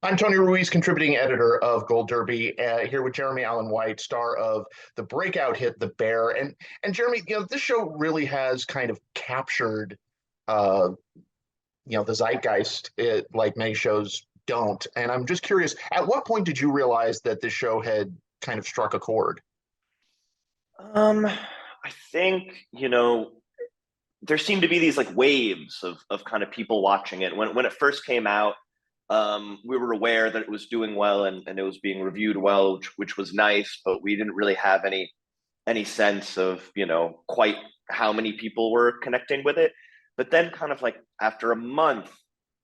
I'm Tony Ruiz, contributing editor of Gold Derby, here with Jeremy Allen White, star of the breakout hit "The Bear." And Jeremy, this show really has kind of captured, uh, the zeitgeist, like many shows don't. And I'm just curious, at what point did you realize that this show had kind of struck a chord? I think, there seemed to be these like waves of kind of people watching it. When it first came out, we were aware that it was doing well and it was being reviewed well, which was nice, but we didn't really have any sense of, quite how many people were connecting with it. But then kind of like after a month,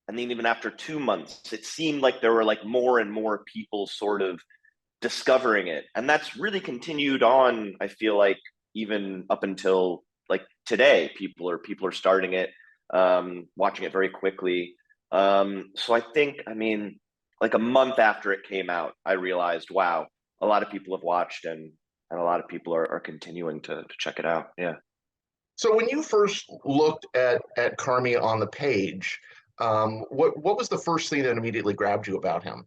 and then even after 2 months, it seemed like there were like more and more people sort of discovering it. And that's really continued on, I feel like, even up until like today. People are starting it, watching it very quickly. So I think, I mean, like a month after it came out, I realized, wow, a lot of people have watched and a lot of people are continuing to check it out. Yeah. So when you first looked at Carmy on the page, what was the first thing that immediately grabbed you about him?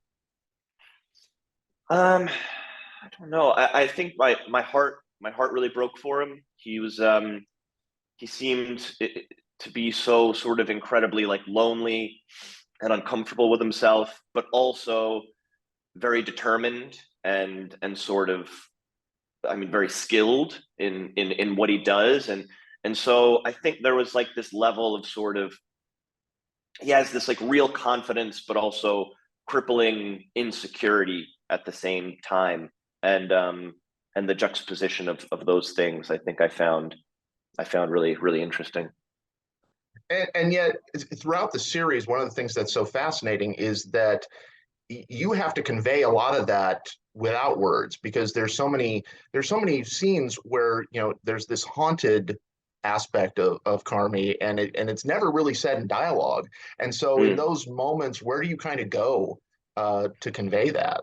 I don't know. I think my heart really broke for him. He seemed to be so sort of incredibly like lonely and uncomfortable with himself, but also very determined and sort of, I mean, very skilled in what he does. And so I think there was like this level of sort of, he has this like real confidence, but also crippling insecurity at the same time. And the juxtaposition of those things, I think I found really, really interesting. And yet, throughout the series, one of the things that's so fascinating is that you have to convey a lot of that without words, because there's so many scenes where there's this haunted aspect of Carmi, and it's never really said in dialogue. And so in Mm. those moments, where do you kind of go to convey that?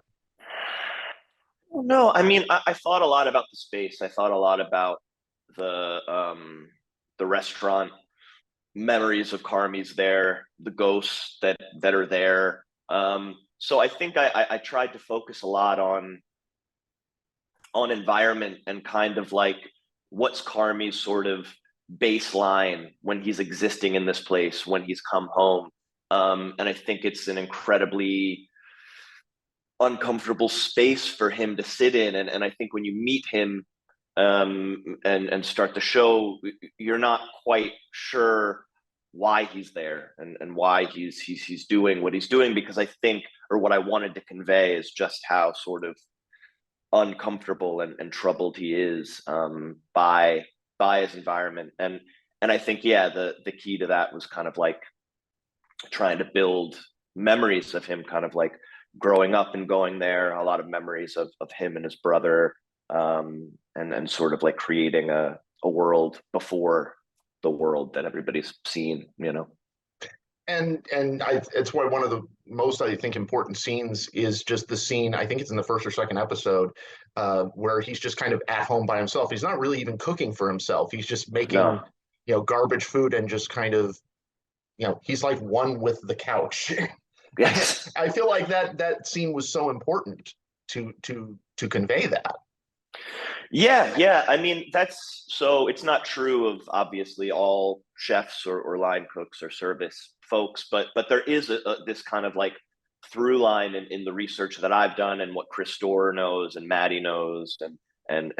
No, I mean, I thought a lot about the space. I thought a lot about the restaurant, memories of Carmi's there, the ghosts that are there. So I think I tried to focus a lot on environment and kind of like what's Carmi's sort of baseline when he's existing in this place, when he's come home. And I think it's an incredibly uncomfortable space for him to sit in. And I think when you meet him, and start the show, you're not quite sure why he's there and why he's doing what he's doing, because I think, or what I wanted to convey, is just how sort of uncomfortable and troubled he is, by his environment. And I think, yeah, the key to that was kind of like trying to build memories of him kind of like growing up and going there, a lot of memories of him and his brother, and sort of like creating a world before the world that everybody's seen. It's why one of the most, I think, important scenes is just the scene. I think it's in the first or second episode, where he's just kind of at home by himself. He's not really even cooking for himself. He's just making, No. garbage food, and just kind of, he's like one with the couch. Yes. I feel like that scene was so important to convey that. Yeah, yeah. I mean, that's so it's not true of obviously all chefs or line cooks or service folks, but there is this kind of like through line in the research that I've done, and what Chris Storer knows and Maddie knows and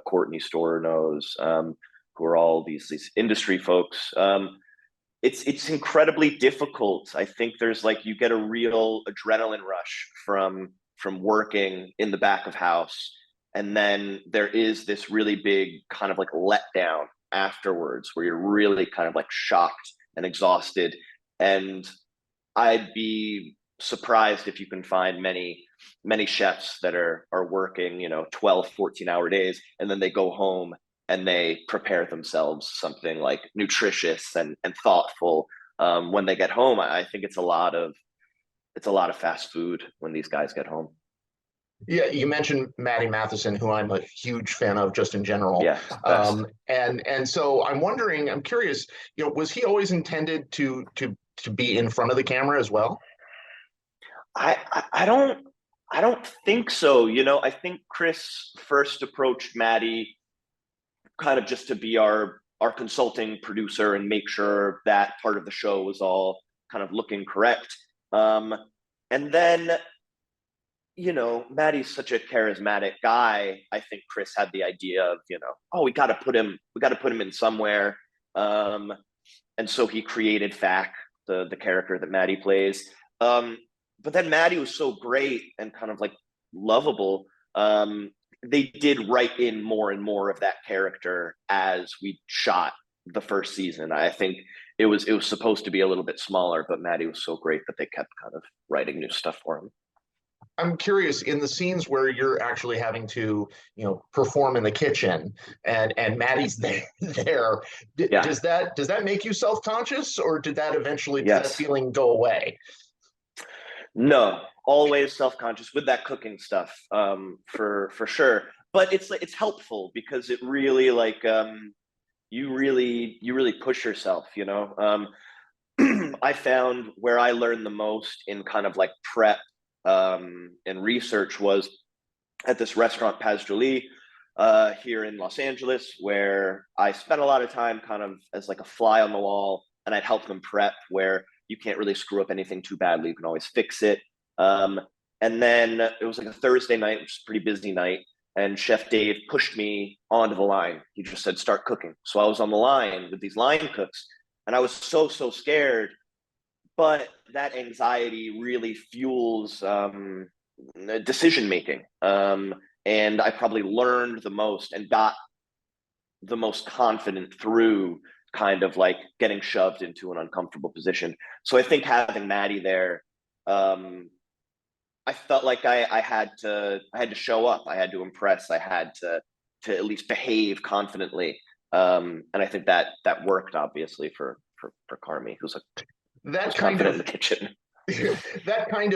Courtney Storer knows, who are all these industry folks. It's incredibly difficult. I think there's like, you get a real adrenaline rush from working in the back of house, and then there is this really big kind of like letdown afterwards, where you're really kind of like shocked and exhausted. And I'd be surprised if you can find many chefs that are working 12, 14-hour days, and then they go home and they prepare themselves something like nutritious and thoughtful, when they get home. I think it's a lot of fast food when these guys get home. Yeah, you mentioned Maddie Matheson, who I'm a huge fan of just in general. Yeah, it's the best. And so I'm curious, was he always intended to be in front of the camera as well? I don't think so. I think Chris first approached Maddie kind of just to be our consulting producer and make sure that part of the show was all kind of looking correct. Um, and then Maddie's such a charismatic guy. I think Chris had the idea of, oh, we got to put him in somewhere. Um, and so he created Fack, the character that Maddie plays. Um, but then Maddie was so great and kind of like lovable. They did write in more and more of that character as we shot the first season. I think it was supposed to be a little bit smaller, but Maddie was so great that they kept kind of writing new stuff for him. I'm curious, in the scenes where you're actually having to, perform in the kitchen and Maddie's there, Yeah. does that make you self-conscious, or does that Yes. feeling go away? No, always self-conscious with that cooking stuff, for sure. But it's helpful because it really like you really push yourself, I found where I learned the most in kind of like prep and research was at this restaurant Paz Jolie here in Los Angeles, where I spent a lot of time kind of as like a fly on the wall, and I'd help them prep where you can't really screw up anything too badly. You can always fix it. Um, and then it was like a Thursday night, which is a pretty busy night, and Chef Dave pushed me onto the line. He just said, "Start cooking." So I was on the line with these line cooks, and I was so scared. But that anxiety really fuels decision making. And I probably learned the most and got the most confident through kind of like getting shoved into an uncomfortable position. So I think having Maddie there, um, I felt like I had to show up, I had to impress, I had to at least behave confidently. And I think that worked obviously for Carmi, That who's kind confident in of the kitchen. that kind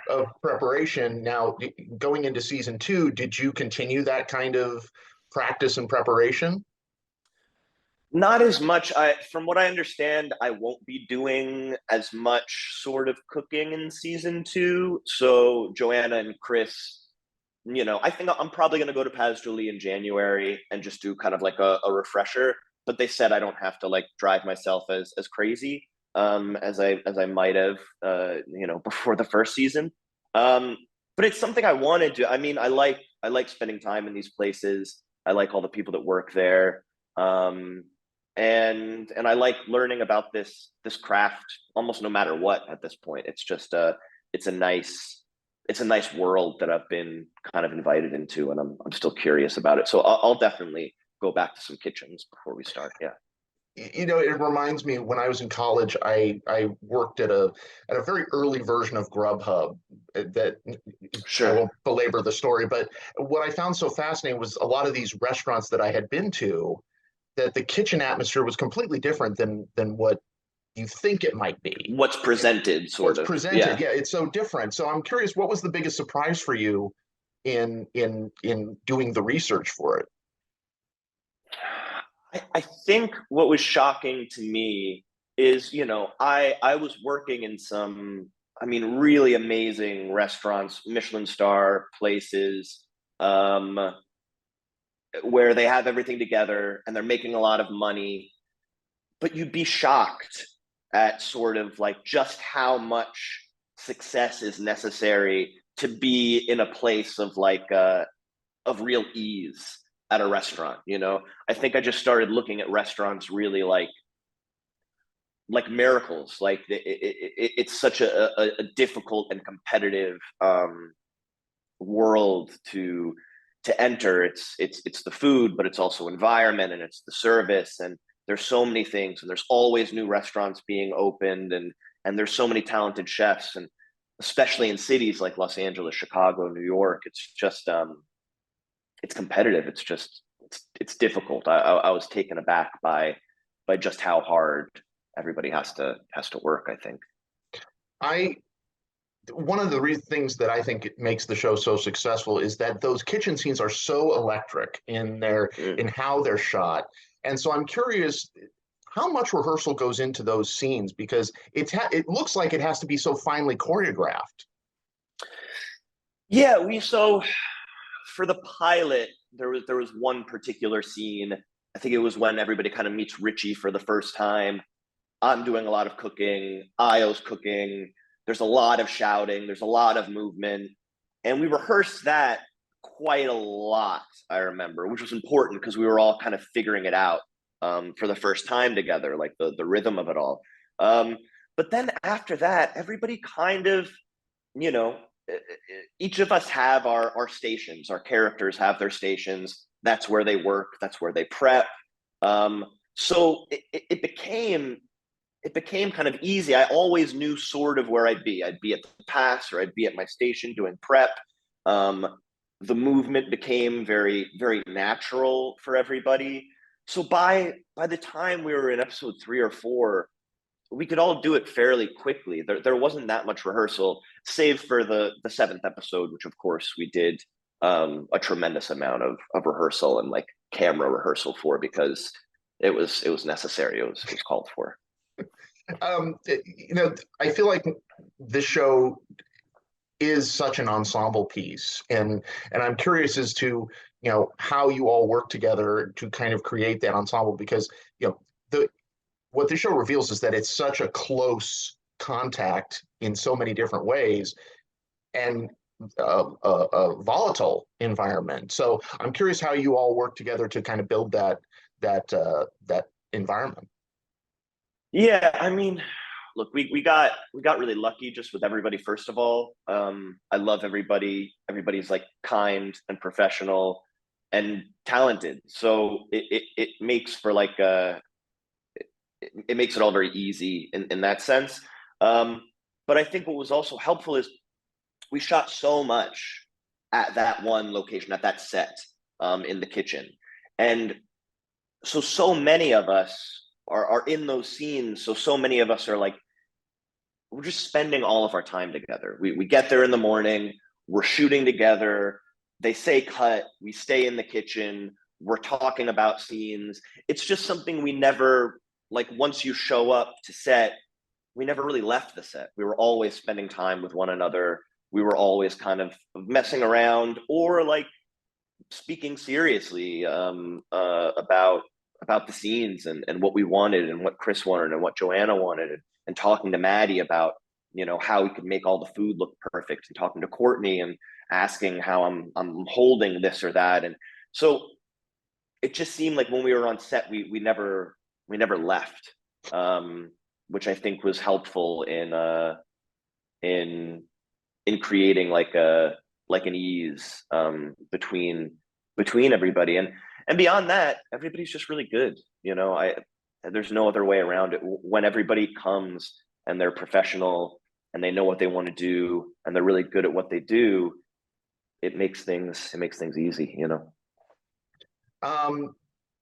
of preparation. Now, going into season two, did you continue that kind of practice and preparation? Not as much. From what I understand, I won't be doing as much sort of cooking in season two. So Joanna and Chris, I think I'm probably going to go to Paz Julie in January and just do kind of like a refresher. But they said I don't have to like drive myself as crazy as I might have before the first season. Um, but it's something I want to do. I mean, I like spending time in these places. I like all the people that work there. Um, and I like learning about this craft almost no matter what at this point. It's a nice it's a nice world that I've been kind of invited into, and I'm still curious about it. So I'll definitely go back to some kitchens before we start. Yeah. It reminds me, when I was in college, I worked at a very early version of Grubhub. That I Sure. won't belabor the story, but what I found so fascinating was a lot of these restaurants that I had been to, that the kitchen atmosphere was completely different than what you think it might be. What's presented, What's sort of. presented, Yeah. yeah, it's so different. So I'm curious, what was the biggest surprise for you in doing the research for it? I think what was shocking to me is, I was working in some, I mean, really amazing restaurants, Michelin star places, um, where they have everything together and they're making a lot of money, but you'd be shocked at sort of like just how much success is necessary to be in a place of like of real ease at a restaurant. I think I just started looking at restaurants really like miracles. Like it's such a difficult and competitive world to enter. It's the food, but it's also environment, and it's the service, and there's so many things, and there's always new restaurants being opened, and there's so many talented chefs, and especially in cities like Los Angeles, Chicago, New York, it's just it's competitive. It's difficult. I was taken aback by just how hard everybody has to work, I think. I One of the things that I think makes the show so successful is that those kitchen scenes are so electric in Mm. how they're shot. And so I'm curious, how much rehearsal goes into those scenes? Because it looks like it has to be so finely choreographed. Yeah, we so for the pilot, there was one particular scene. I think it was when everybody kind of meets Richie for the first time. I'm doing a lot of cooking. Io's cooking. There's a lot of shouting. There's a lot of movement, and we rehearsed that quite a lot. I remember, which was important because we were all kind of figuring it out for the first time together, like the rhythm of it all. Um, but then after that, everybody kind of, you know, each of us have our stations. Our characters have their stations. That's where they work. That's where they prep. So it became kind of easy. I always knew sort of where I'd be. I'd be at the pass or I'd be at my station doing prep. Um, the movement became very, very natural for everybody. So by the time we were in episode 3 or 4, we could all do it fairly quickly. There wasn't that much rehearsal, save for the seventh episode, which of course we did a tremendous amount of rehearsal and like camera rehearsal for, because it was necessary. It was called for. I feel like this show is such an ensemble piece, and I'm curious as to how you all work together to kind of create that ensemble, because the what the show reveals is that it's such a close contact in so many different ways, and a volatile environment. So I'm curious how you all work together to kind of build that environment. Yeah, I mean, look, we got really lucky just with everybody. First of all, I love everybody. Everybody's like kind and professional and talented. So it makes for like it makes it all very easy in that sense. Um, but I think what was also helpful is we shot so much at that one location, at that set, in the kitchen, and so many of us are in those scenes. So many of us are like, we're just spending all of our time together. We get there in the morning, we're shooting together. They say cut, we stay in the kitchen, we're talking about scenes. It's just something we never, like, once you show up to set, we never really left the set. We were always spending time with one another. We were always kind of messing around or like speaking seriously about the scenes and what we wanted and what Chris wanted and what Joanna wanted, and talking to Maddie about how we could make all the food look perfect, and talking to Courtney and asking how I'm holding this or that. And so it just seemed like when we were on set, we never left, which I think was helpful in creating like an ease between everybody. And beyond that, everybody's just really good. There's no other way around it. When everybody comes and they're professional and they know what they want to do and they're really good at what they do, it makes things easy.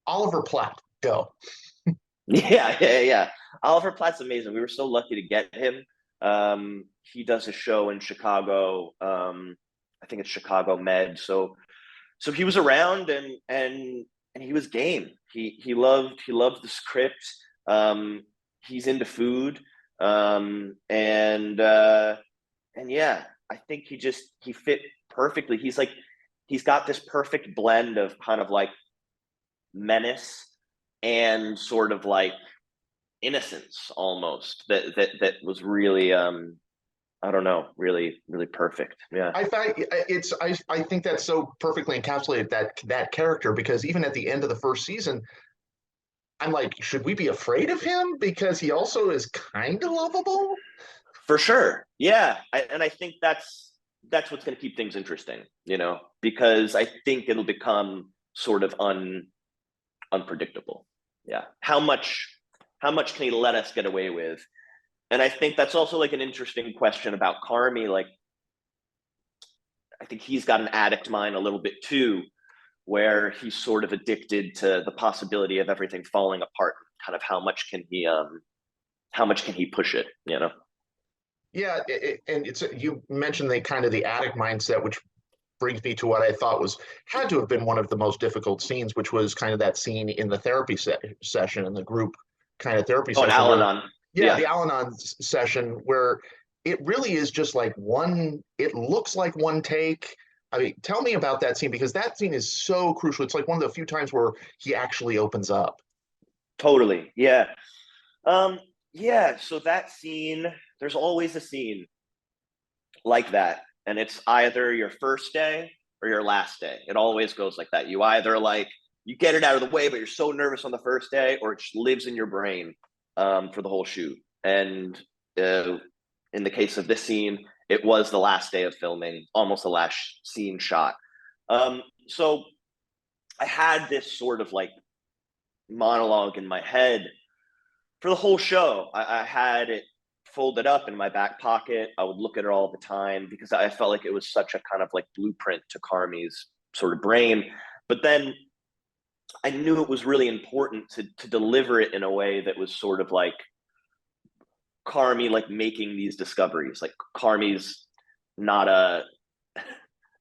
Oliver Platt, go. Yeah. Oliver Platt's amazing. We were so lucky to get him. He does a show in Chicago. I think it's Chicago Med. So he was around, and he was game. He loved the script. He's into food. And yeah, I think he fit perfectly. He's got this perfect blend of kind of like menace and sort of like innocence almost, that was really I don't know, really really perfect. Yeah. I think that's so perfectly encapsulated that character, because even at the end of the first season, I'm like, should we be afraid of him because he also is kind of lovable? For sure. Yeah. And I think that's what's going to keep things interesting, because I think it'll become sort of unpredictable. Yeah. How much can he let us get away with? And I think that's also like an interesting question about Carmi. Like, I think he's got an addict mind a little bit too, where he's sort of addicted to the possibility of everything falling apart. Kind of how much can he push it? Yeah, and you mentioned the addict mindset, which brings me to what I thought had to have been one of the most difficult scenes, which was kind of that scene in the therapy session in the group kind of therapy Oh, an session where, Al-Anon. yeah, Yeah, the Al-Anon session where it really is just like one, it looks like one take. I mean, tell me about that scene because that scene is so crucial. It's like one of the few times where he actually opens up. totally. Yeah. Um, yeah, so that scene, there's always a scene like that. And it's either your first day or your last day. It always goes like that. You either like you get it out of the way, but you're so nervous on the first day, or it just lives in your brain for the whole shoot. And in the case of this scene, it was the last day of filming, almost the last scene shot. So I had this sort of like monologue in my head for the whole show. I had it folded up in my back pocket. I would look at it all the time because I felt like it was such a kind of like blueprint to Carmi's sort of brain. But then I knew it was really important to deliver it in a way that was sort of like Carmi like making these discoveries. Like Carmi's not a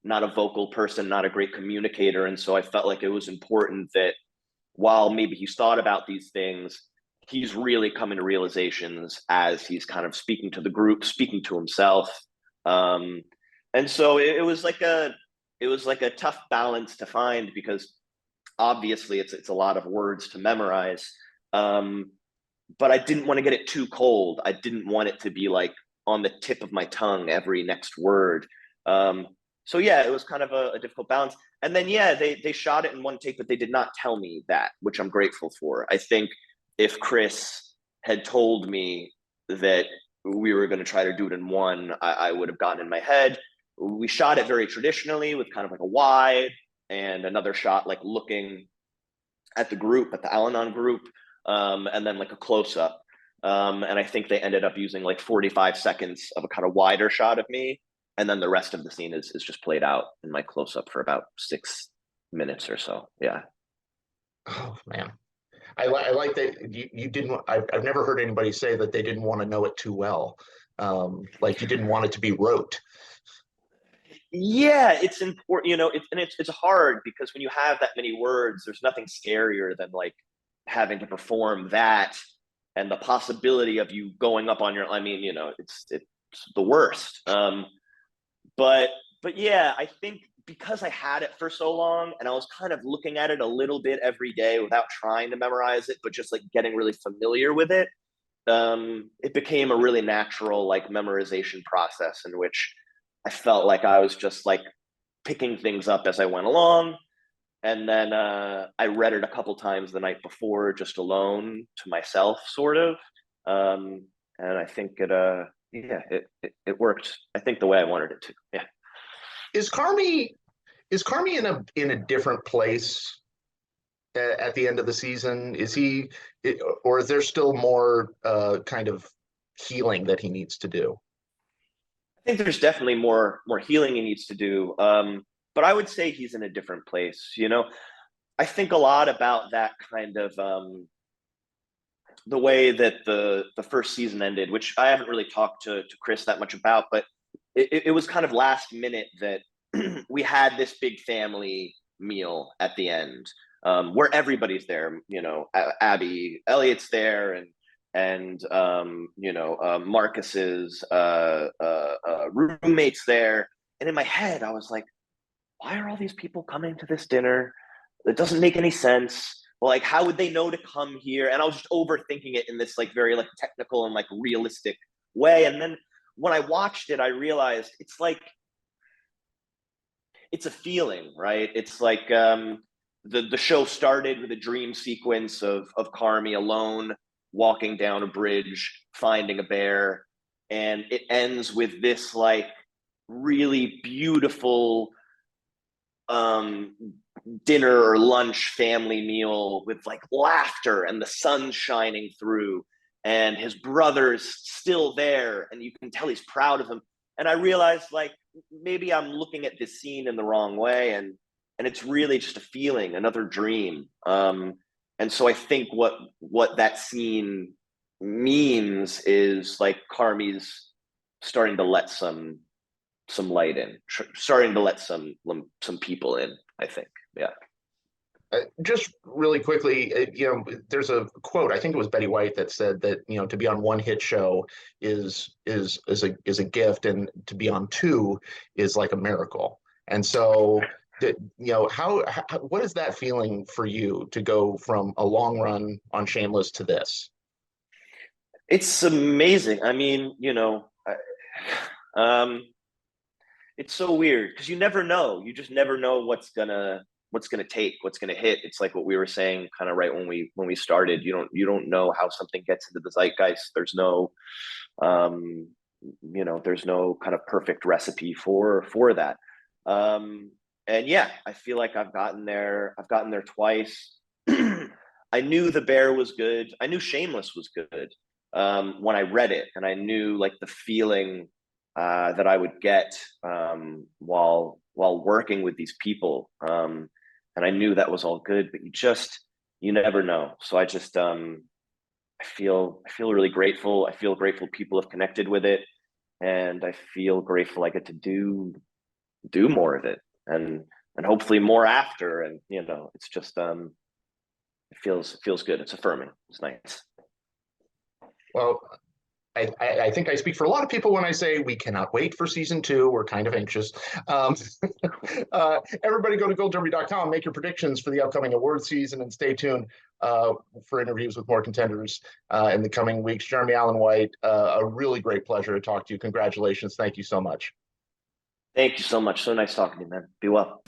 not a vocal person, not a great communicator, and so I felt like it was important that while maybe he's thought about these things, he's really coming to realizations as he's kind of speaking to the group, speaking to himself. Um, and so it was like a tough balance to find because obviously it's a lot of words to memorize. But I didn't want to get it too cold. I didn't want it to be like on the tip of my tongue every next word. Um, so yeah, it was kind of a difficult balance. And then yeah, they shot it in one take, but they did not tell me that, which I'm grateful for. I think if Chris had told me that we were going to try to do it in one, I would have gotten in my head. We shot it very traditionally with kind of like a wide and another shot like looking at the group, at the Al-Anon group, and then like a close up. And I think they ended up using like 45 seconds of a kind of wider shot of me. And then the rest of the scene is just played out in my close up for about 6 minutes or so. Yeah. Oh man. I like that you didn't. I've never heard anybody say that they didn't want to know it too well. Like you didn't want it to be rote. Yeah, it's important, and it's hard because when you have that many words, there's nothing scarier than like having to perform that and the possibility of you going up on your, I mean, it's the worst. But yeah, I think because I had it for so long and I was kind of looking at it a little bit every day without trying to memorize it, but just like getting really familiar with it, it became a really natural like memorization process in which I felt like I was just like picking things up as I went along. And then I read it a couple times the night before, just alone to myself, sort of. And I think it worked. I think the way I wanted it to. Yeah. Is Carmi is Carmi in a different place at the end of the season? Is he, or is there still more kind of healing that he needs to do? I think there's definitely more healing he needs to do. But I would say he's in a different place. I think a lot about that kind of the way that the first season ended, which I haven't really talked to Chris that much about, but it was kind of last minute that we had this big family meal at the end, where everybody's there. Abby Elliott's there, and Marcus's roommates there. And in my head, I was like, why are all these people coming to this dinner? It doesn't make any sense. Well, like, how would they know to come here? And I was just overthinking it in this like very like technical and like realistic way. And then when I watched it, I realized it's a feeling, right? It's like the show started with a dream sequence of Carmi alone walking down a bridge, finding a bear, and it ends with this like really beautiful um dinner or lunch family meal with like laughter and the sun shining through and his brother's still there and you can tell he's proud of him. And I realized like maybe I'm looking at this scene in the wrong way, and it's really just a feeling, another dream. And so I think what that scene means is like Carmi's starting to let some light in, starting to let some people in, I think. Yeah. Just really quickly, there's a quote. I think it was Betty White that said that to be on one hit show is a gift, and to be on two is like a miracle. And so, how what is that feeling for you to go from a long run on Shameless to this? It's amazing. I mean, it's so weird because you never know. You just never know what's gonna take, what's gonna hit. It's like what we were saying, kind of right when we started. You don't know how something gets into the zeitgeist. Um, there's no kind of perfect recipe for that. Um, and yeah, I feel like I've gotten there. I've gotten there twice. I knew The Bear was good. I knew Shameless was good when I read it, and I knew like the feeling that I would get while working with these people, and I knew that was all good. But you never know. So I feel really grateful. I feel grateful people have connected with it, and I feel grateful I get to do more of it, and hopefully more after. And it's just it feels good. It's affirming. It's nice. Well, I think I speak for a lot of people when I say we cannot wait for season two. We're kind of anxious. Um, Everybody go to goldderby.com, make your predictions for the upcoming award season, and stay tuned for interviews with more contenders in the coming weeks. Jeremy Allen White, a really great pleasure to talk to you. Congratulations. Thank you so much. Thank you so much. So nice talking to you, man. Be well.